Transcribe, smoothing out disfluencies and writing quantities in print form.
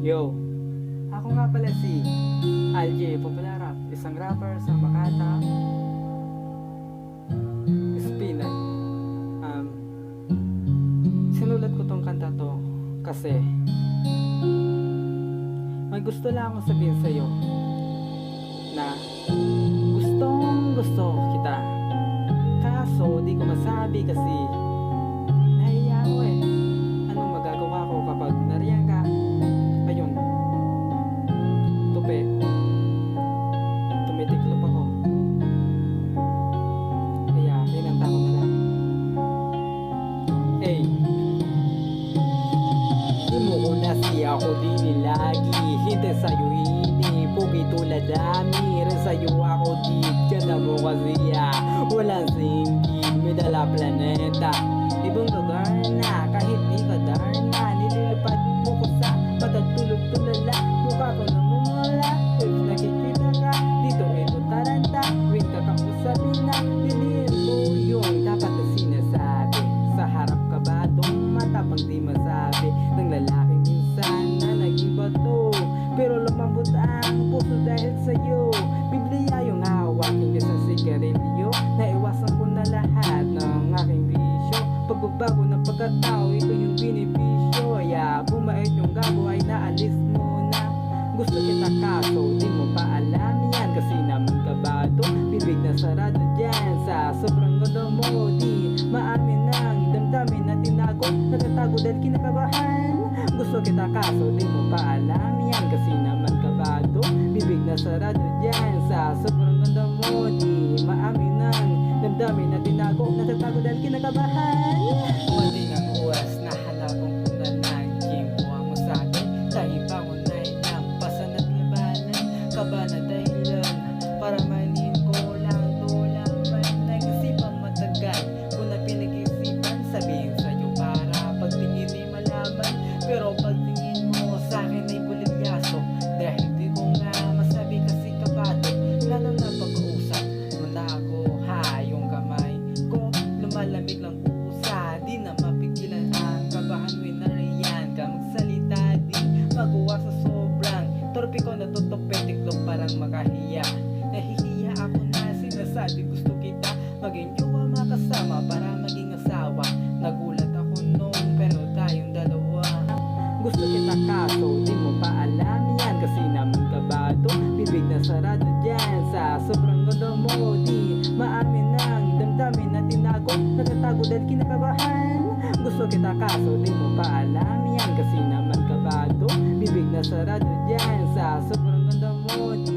Yo, ako nga pala si Alj Popularap, isang rapper sa Makata, Espinay. Sinulat ko tong kanta to kasi may gusto lang akong sabihin sa'yo na gustong gusto kita. Kaso di ko masabi kasi nahiya ako eh. Anong magagawa ko kapag nariyan ka? Ayun, tupi, tumitiklop ako. Kaya kinanta ko na lang. Hey, di mo ko na siya ako di nilagi. Hindi sa'yo ini, pugi tulad dami. Rin sa'yo ako di, ganda mo kasi walang sindig, may dala planeta. Ibang lugar na, kahit di ka darna. Nililipad mo ko sa matagtulog tulala. Mukha ko namumula, if nakikita ka dito ito taranta. Win ka kapusabi na, nilin ko yung dapat na sinasabi. Sa harap ka ba dong matapang di masabi ng lalaking minsan na naging bato, pero lumambot ang puso dahil sa'yo. Biblia yung hawak, hindi sa sigarilyo. Naiwasan ko na lahat ng aking bisyo. Pagbabago ng pagkatao, ito yung binipisyo. Bumait yung gago ay naalis mo na. Gusto kita kaso, di mo pa alam yan. Kasi naman kabado, bibig na sarado dyan. Sa sobrang ganda mo, di maamin ang damdamin na tinago. Nagtatago dahil kinakabahan. Gusto kita kaso, di mo pa alam yan. Kasi naman kabado, bibig na sarado dyan. Sa sobrang ganda mo, di maamin ang damdamin na tinago. Nagtatago dahil kinakabahan. Mali ng oras na halapang ko na naging buha mo sa'kin. Dahil bangon na inampasan at labanan. Kaba na dahilan para manin ko lang tulaman. Nag-isipang matagal ko na pinag-isipan. Sabihin sa'yo para pagtingin ay malaman. Pero pagtingin mo sa'kin ay bulilyaso. Dahil di ko nga masabi kasi kabado. Lalo na pag-uusap mo na ako, ha, yung kamay ko lumalamig lang pusa. Di na mapigilan ang kabahan mo na riyan ka magsalita. Di magawa sa sobrang torpe ko natutupi. Tiklop parang makahiya. Nahihiya ako na sinasabi gusto kita maging jowa makasama para maging asawa. Nagulat ako noon pero tayong dalawa. Gusto kita kaso di mo pa alam yan. Kasi naman kabado, bibig na sarado dyan. Sa sobrang ganda mo, di maamin ang damdamin na tinago. Nagtatago dahil kinakabahan. Gusto kita kaso di mo pa alam yan. Kasi naman kabado, bibig na sarado dyan. Sa sobrang ganda mo, di